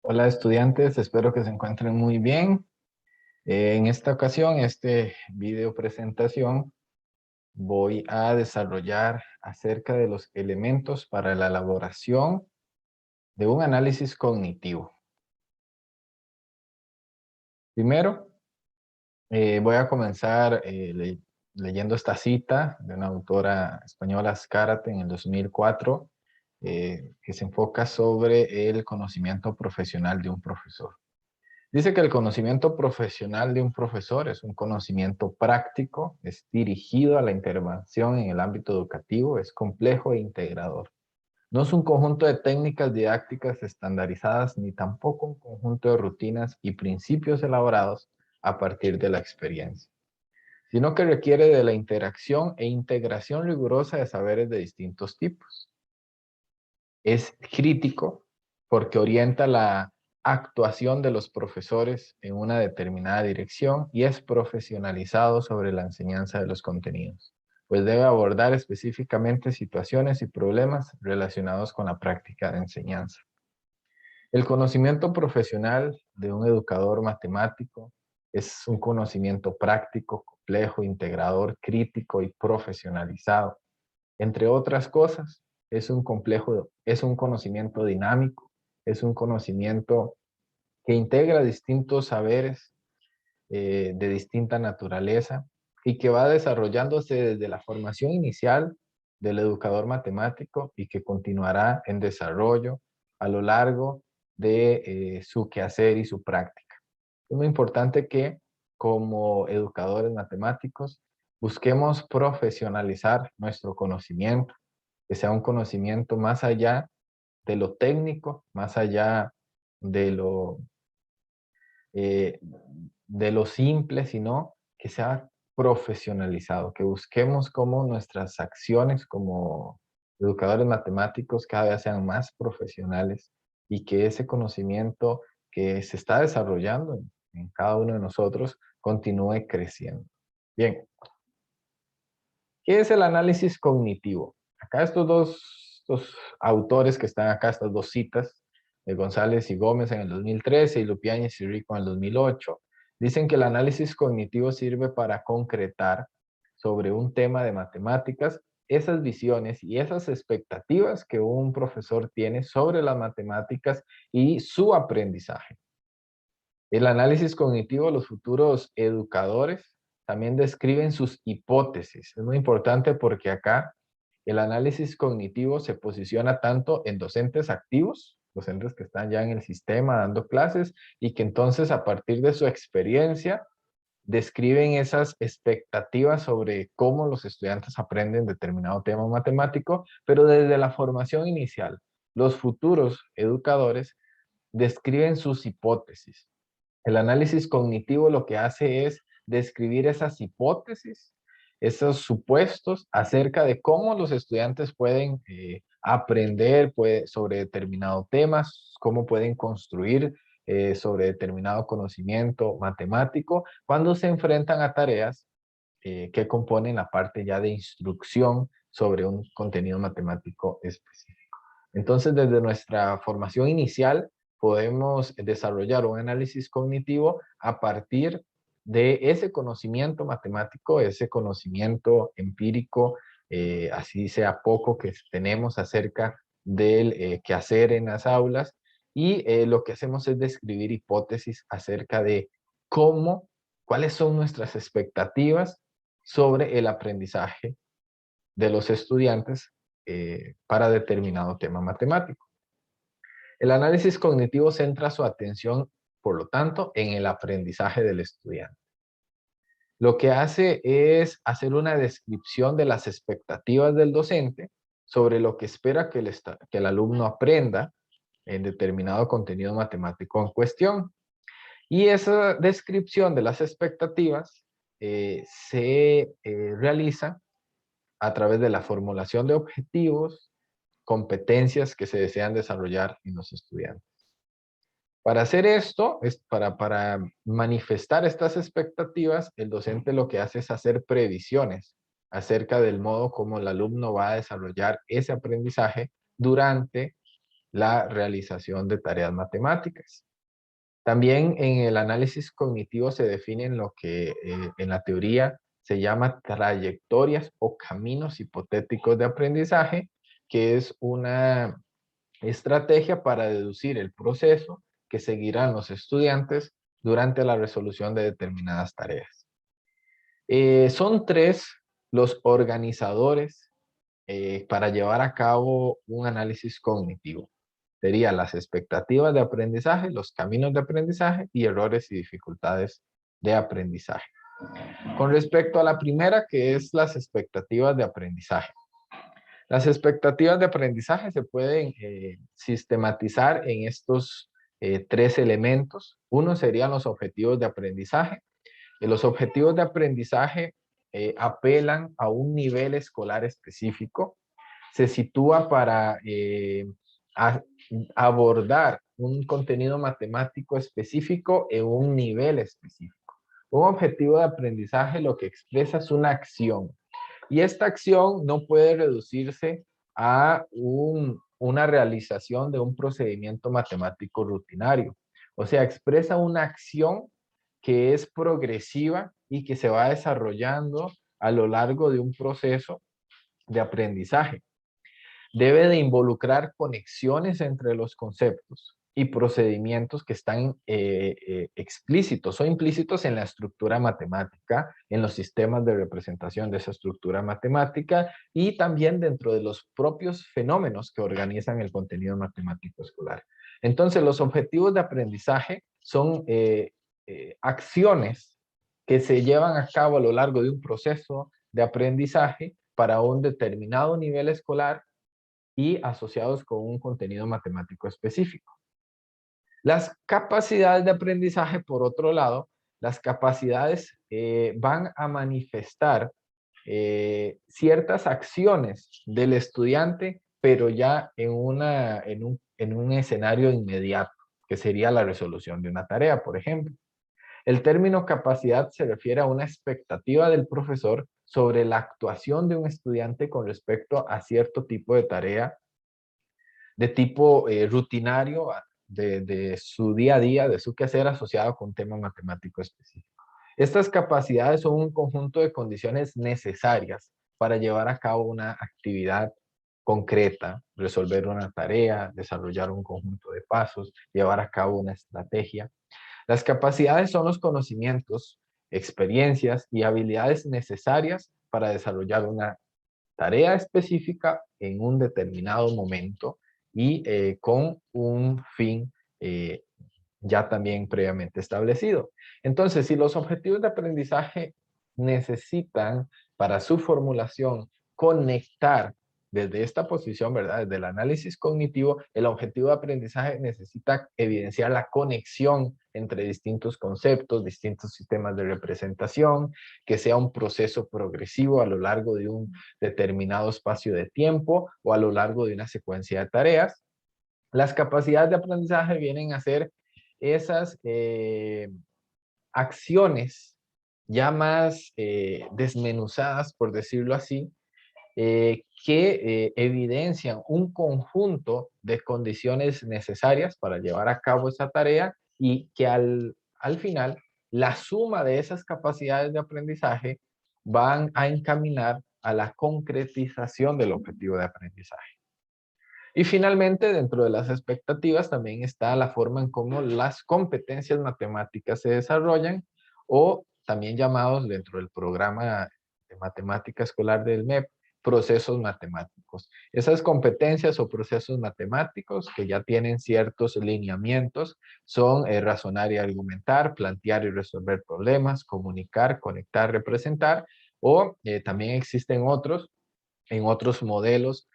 Hola estudiantes, espero que se encuentren muy bien. En esta ocasión, video presentación, voy a desarrollar acerca de los elementos para la elaboración de un análisis cognitivo. Primero, voy a comenzar leyendo esta cita de una autora española, Azcárate, en el 2004, que se enfoca sobre el conocimiento profesional de un profesor. Dice que el conocimiento profesional de un profesor es un conocimiento práctico, es dirigido a la intervención en el ámbito educativo, es complejo e integrador. No es un conjunto de técnicas didácticas estandarizadas ni tampoco un conjunto de rutinas y principios elaborados a partir de la experiencia, sino que requiere de la interacción e integración rigurosa de saberes de distintos tipos. Es crítico porque orienta la actuación de los profesores en una determinada dirección y es profesionalizado sobre la enseñanza de los contenidos, pues debe abordar específicamente situaciones y problemas relacionados con la práctica de enseñanza. El conocimiento profesional de un educador matemático es un conocimiento práctico, complejo, integrador, crítico y profesionalizado. Entre otras cosas, es un conocimiento dinámico, es un conocimiento que integra distintos saberes de distinta naturaleza y que va desarrollándose desde la formación inicial del educador matemático y que continuará en desarrollo a lo largo de su quehacer y su práctica. Es muy importante que como educadores matemáticos busquemos profesionalizar nuestro conocimiento, que sea un conocimiento más allá de lo técnico, más allá de eh, de lo simple, sino que sea profesionalizado, que busquemos cómo nuestras acciones como educadores matemáticos cada vez sean más profesionales y que ese conocimiento que se está desarrollando en cada uno de nosotros continúe creciendo. Bien, ¿qué es el análisis cognitivo? Acá estos autores que están acá, estas dos citas, de González y Gómez en el 2013 y Lupiáñez y Rico en el 2008, dicen que el análisis cognitivo sirve para concretar sobre un tema de matemáticas esas visiones y esas expectativas que un profesor tiene sobre las matemáticas y su aprendizaje. El análisis cognitivo, los futuros educadores también describen sus hipótesis. Es muy importante porque acá el análisis cognitivo se posiciona tanto en docentes activos, docentes que están ya en el sistema dando clases y que entonces a partir de su experiencia describen esas expectativas sobre cómo los estudiantes aprenden determinado tema matemático, pero desde la formación inicial, los futuros educadores describen sus hipótesis. El análisis cognitivo lo que hace es describir esas hipótesis, esos supuestos acerca de cómo los estudiantes pueden aprender sobre determinado temas, cómo pueden construir sobre determinado conocimiento matemático cuando se enfrentan a tareas que componen la parte ya de instrucción sobre un contenido matemático específico. Entonces, desde nuestra formación inicial, podemos desarrollar un análisis cognitivo a partir de ese conocimiento matemático, ese conocimiento empírico, así sea poco que tenemos acerca del quehacer en las aulas, y lo que hacemos es describir hipótesis acerca de cómo, cuáles son nuestras expectativas sobre el aprendizaje de los estudiantes para determinado tema matemático. El análisis cognitivo centra su atención, por lo tanto, en el aprendizaje del estudiante. Lo que hace es hacer una descripción de las expectativas del docente sobre lo que espera que el alumno aprenda en determinado contenido matemático en cuestión. Y esa descripción de las expectativas se realiza a través de la formulación de objetivos, competencias que se desean desarrollar en los estudiantes. Para hacer esto, para manifestar estas expectativas, el docente lo que hace es hacer previsiones acerca del modo como el alumno va a desarrollar ese aprendizaje durante la realización de tareas matemáticas. También en el análisis cognitivo se definen lo que en la teoría se llama trayectorias o caminos hipotéticos de aprendizaje, que es una estrategia para deducir el proceso que seguirán los estudiantes durante la resolución de determinadas tareas. Son tres los organizadores para llevar a cabo un análisis cognitivo. Serían las expectativas de aprendizaje, los caminos de aprendizaje y errores y dificultades de aprendizaje. Con respecto a la primera, que es las expectativas de aprendizaje. Las expectativas de aprendizaje se pueden sistematizar en estos tres elementos. Uno serían los objetivos de aprendizaje. Los objetivos de aprendizaje apelan a un nivel escolar específico. Se sitúa para abordar un contenido matemático específico en un nivel específico. Un objetivo de aprendizaje lo que expresa es una acción. Y esta acción no puede reducirse a una realización de un procedimiento matemático rutinario. O sea, expresa una acción que es progresiva y que se va desarrollando a lo largo de un proceso de aprendizaje. Debe de involucrar conexiones entre los conceptos y procedimientos que están explícitos o implícitos en la estructura matemática, en los sistemas de representación de esa estructura matemática y también dentro de los propios fenómenos que organizan el contenido matemático escolar. Entonces, los objetivos de aprendizaje son acciones que se llevan a cabo a lo largo de un proceso de aprendizaje para un determinado nivel escolar y asociados con un contenido matemático específico. Las capacidades de aprendizaje, por otro lado, las capacidades van a manifestar ciertas acciones del estudiante, pero ya en un escenario inmediato, que sería la resolución de una tarea, por ejemplo. El término capacidad se refiere a una expectativa del profesor sobre la actuación de un estudiante con respecto a cierto tipo de tarea de tipo rutinario de su día a día, de su quehacer asociado con un tema matemático específico. Estas capacidades son un conjunto de condiciones necesarias para llevar a cabo una actividad concreta, resolver una tarea, desarrollar un conjunto de pasos, llevar a cabo una estrategia. Las capacidades son los conocimientos, experiencias y habilidades necesarias para desarrollar una tarea específica en un determinado momento y con un fin ya también previamente establecido. Entonces, si los objetivos de aprendizaje necesitan para su formulación conectar desde esta posición, ¿verdad? Desde el análisis cognitivo, el objetivo de aprendizaje necesita evidenciar la conexión entre distintos conceptos, distintos sistemas de representación, que sea un proceso progresivo a lo largo de un determinado espacio de tiempo o a lo largo de una secuencia de tareas. Las capacidades de aprendizaje vienen a ser esas acciones ya más desmenuzadas, por decirlo así, que evidencian un conjunto de condiciones necesarias para llevar a cabo esa tarea y que al final la suma de esas capacidades de aprendizaje van a encaminar a la concretización del objetivo de aprendizaje. Y finalmente, dentro de las expectativas también está la forma en cómo las competencias matemáticas se desarrollan o también llamados dentro del programa de matemática escolar del MEP, procesos matemáticos. Esas competencias o procesos matemáticos que ya tienen ciertos lineamientos son razonar y argumentar, plantear y resolver problemas, comunicar, conectar, representar, o también existen otros en otros modelos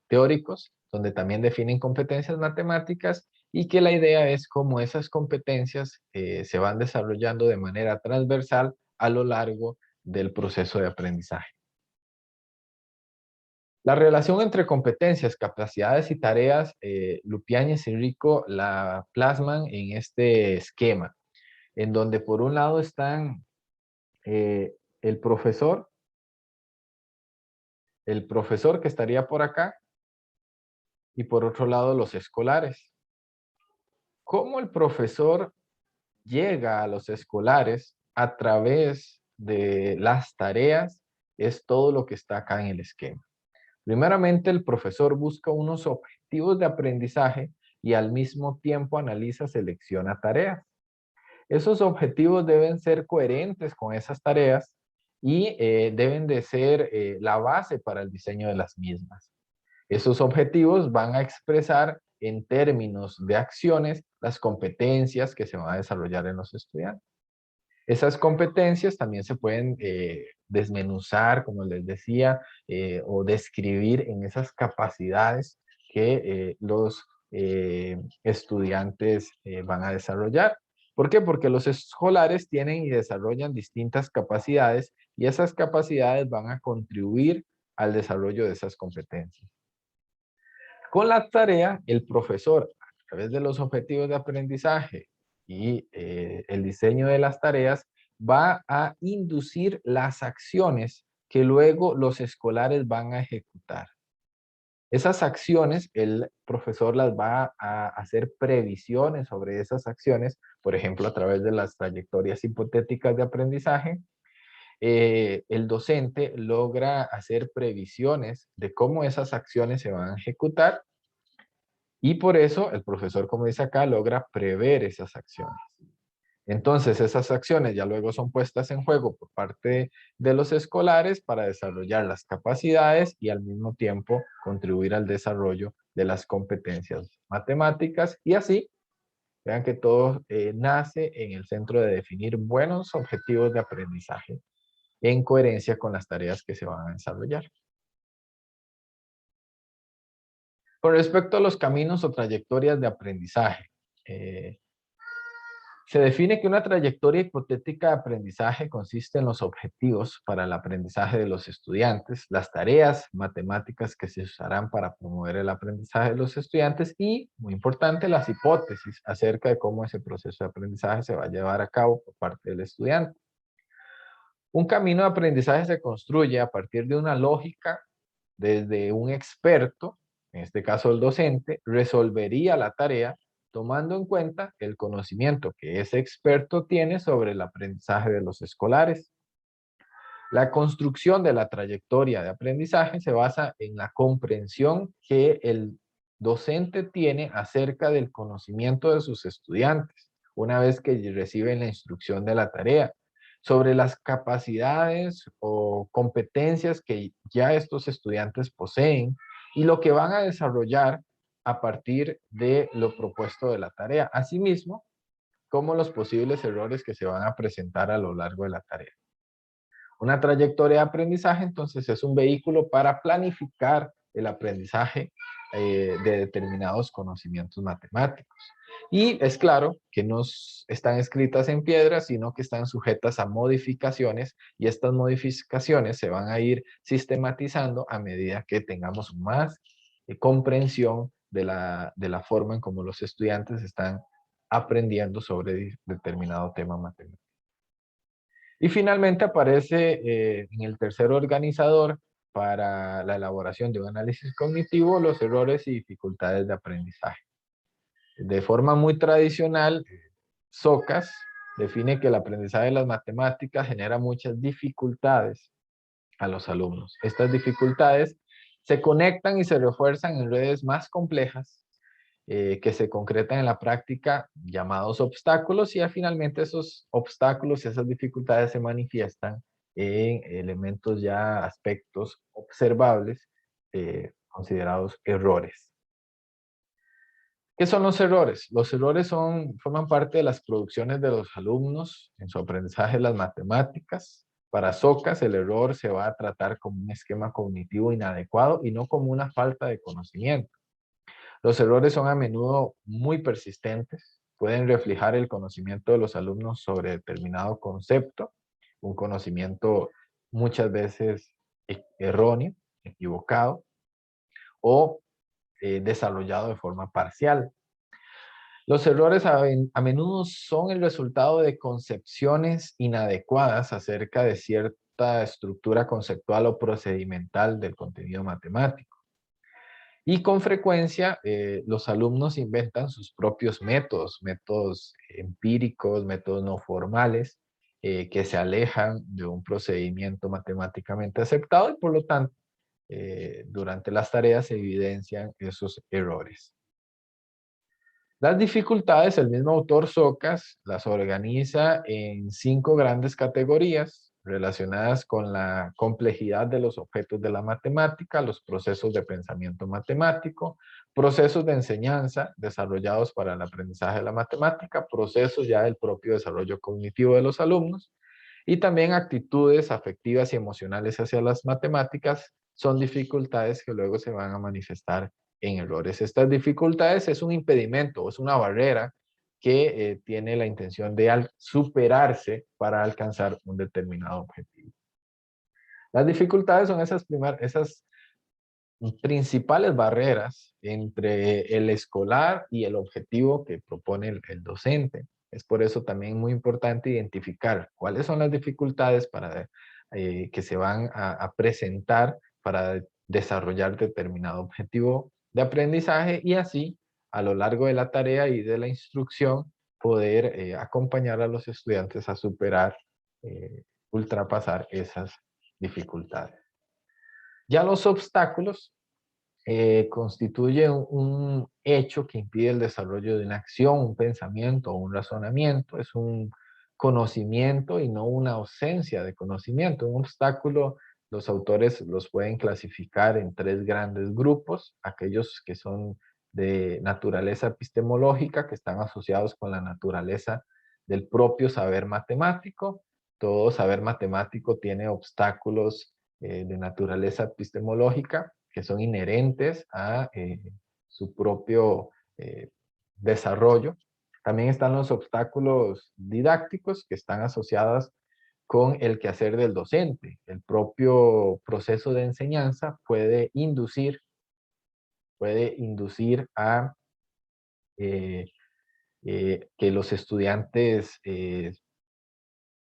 teóricos, donde también definen competencias matemáticas y que la idea es cómo esas competencias se van desarrollando de manera transversal a lo largo del proceso de aprendizaje. La relación entre competencias, capacidades y tareas, Lupiáñez y Rico la plasman en este esquema, en donde por un lado están eh, el profesor, el profesor que estaría por acá, y por otro lado los escolares. ¿Cómo el profesor llega a los escolares a través de las tareas? Es todo lo que está acá en el esquema. Primeramente, el profesor busca unos objetivos de aprendizaje y al mismo tiempo analiza, selecciona tareas. Esos objetivos deben ser coherentes con esas tareas y deben de ser la base para el diseño de las mismas. Esos objetivos van a expresar en términos de acciones las competencias que se van a desarrollar en los estudiantes. Esas competencias también se pueden desmenuzar, como les decía, o describir en esas capacidades que los estudiantes van a desarrollar. ¿Por qué? Porque los escolares tienen y desarrollan distintas capacidades y esas capacidades van a contribuir al desarrollo de esas competencias. Con la tarea, el profesor, a través de los objetivos de aprendizaje y el diseño de las tareas, va a inducir las acciones que luego los escolares van a ejecutar. Esas acciones, el profesor las va a hacer previsiones sobre esas acciones, por ejemplo, a través de las trayectorias hipotéticas de aprendizaje. El docente logra hacer previsiones de cómo esas acciones se van a ejecutar y por eso el profesor, como dice acá, logra prever esas acciones. Entonces, esas acciones ya luego son puestas en juego por parte de los escolares para desarrollar las capacidades y al mismo tiempo contribuir al desarrollo de las competencias matemáticas. Y así, vean que todo nace en el centro de definir buenos objetivos de aprendizaje en coherencia con las tareas que se van a desarrollar. Con respecto a los caminos o trayectorias de aprendizaje, eh, se define que una trayectoria hipotética de aprendizaje consiste en los objetivos para el aprendizaje de los estudiantes, las tareas matemáticas que se usarán para promover el aprendizaje de los estudiantes y, muy importante, las hipótesis acerca de cómo ese proceso de aprendizaje se va a llevar a cabo por parte del estudiante. Un camino de aprendizaje se construye a partir de una lógica desde un experto, en este caso el docente, resolvería la tarea tomando en cuenta el conocimiento que ese experto tiene sobre el aprendizaje de los escolares. La construcción de la trayectoria de aprendizaje se basa en la comprensión que el docente tiene acerca del conocimiento de sus estudiantes, una vez que reciben la instrucción de la tarea, sobre las capacidades o competencias que ya estos estudiantes poseen y lo que van a desarrollar a partir de lo propuesto de la tarea. Asimismo, como los posibles errores que se van a presentar a lo largo de la tarea. Una trayectoria de aprendizaje, entonces, es un vehículo para planificar el aprendizaje de determinados conocimientos matemáticos. Y es claro que no están escritas en piedra, sino que están sujetas a modificaciones y estas modificaciones se van a ir sistematizando a medida que tengamos más comprensión de la forma en cómo los estudiantes están aprendiendo sobre determinado tema matemático. Y finalmente aparece en el tercer organizador para la elaboración de un análisis cognitivo los errores y dificultades de aprendizaje. De forma muy tradicional, Socas define que el aprendizaje de las matemáticas genera muchas dificultades a los alumnos. Estas dificultades se conectan y se refuerzan en redes más complejas que se concretan en la práctica llamados obstáculos y finalmente esos obstáculos y esas dificultades se manifiestan en elementos ya, aspectos observables considerados errores. ¿Qué son los errores? Los errores forman parte de las producciones de los alumnos en su aprendizaje de las matemáticas. Para Socas, el error se va a tratar como un esquema cognitivo inadecuado y no como una falta de conocimiento. Los errores son a menudo muy persistentes, pueden reflejar el conocimiento de los alumnos sobre determinado concepto, un conocimiento muchas veces erróneo, equivocado o desarrollado de forma parcial. Los errores a menudo son el resultado de concepciones inadecuadas acerca de cierta estructura conceptual o procedimental del contenido matemático. Y con frecuencia los alumnos inventan sus propios métodos, métodos empíricos, métodos no formales, que se alejan de un procedimiento matemáticamente aceptado y por lo tanto durante las tareas se evidencian esos errores. Las dificultades, el mismo autor Socas las organiza en 5 grandes categorías relacionadas con la complejidad de los objetos de la matemática, los procesos de pensamiento matemático, procesos de enseñanza desarrollados para el aprendizaje de la matemática, procesos ya del propio desarrollo cognitivo de los alumnos y también actitudes afectivas y emocionales hacia las matemáticas son dificultades que luego se van a manifestar en errores. Estas dificultades es un impedimento, es una barrera que tiene la intención de superarse para alcanzar un determinado objetivo. Las dificultades son esas principales barreras entre el escolar y el objetivo que propone el docente. Es por eso también muy importante identificar cuáles son las dificultades que se van a presentar para desarrollar determinado objetivo de aprendizaje y así a lo largo de la tarea y de la instrucción poder acompañar a los estudiantes a superar, ultrapasar esas dificultades. Ya los obstáculos constituye un hecho que impide el desarrollo de una acción, un pensamiento o un razonamiento. Es un conocimiento y no una ausencia de conocimiento. Un obstáculo, los autores los pueden clasificar en 3 grandes grupos, aquellos que son de naturaleza epistemológica, que están asociados con la naturaleza del propio saber matemático. Todo saber matemático tiene obstáculos de naturaleza epistemológica que son inherentes a su propio desarrollo. También están los obstáculos didácticos que están asociados con el quehacer del docente. El propio proceso de enseñanza puede inducir a eh, que los estudiantes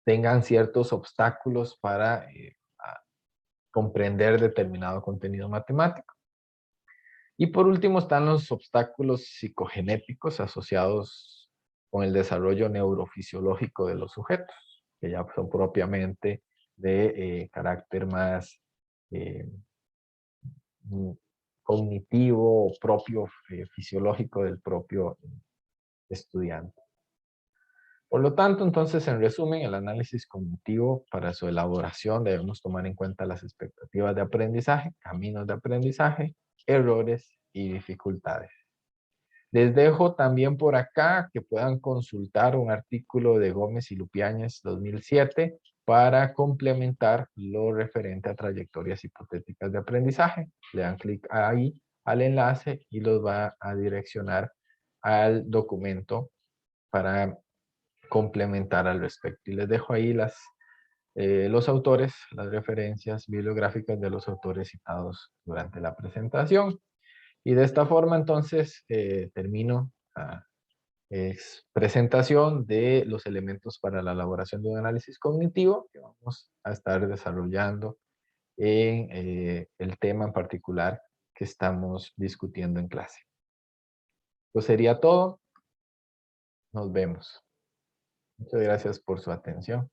tengan ciertos obstáculos para comprender determinado contenido matemático. Y por último están los obstáculos psicogenéticos asociados con el desarrollo neurofisiológico de los sujetos, que ya son propiamente de carácter más eh, cognitivo o propio fisiológico del propio estudiante. Por lo tanto, entonces, en resumen, el análisis cognitivo para su elaboración debemos tomar en cuenta las expectativas de aprendizaje, caminos de aprendizaje, errores y dificultades. Les dejo también por acá que puedan consultar un artículo de Gómez y Lupiáñez 2007 para complementar lo referente a trayectorias hipotéticas de aprendizaje. Le dan clic ahí al enlace y los va a direccionar al documento para complementar al respecto. Y les dejo ahí los autores, las referencias bibliográficas de los autores citados durante la presentación. Y de esta forma entonces termino la presentación de los elementos para la elaboración de un análisis cognitivo que vamos a estar desarrollando en el tema en particular que estamos discutiendo en clase. Eso sería todo. Nos vemos. Muchas gracias por su atención.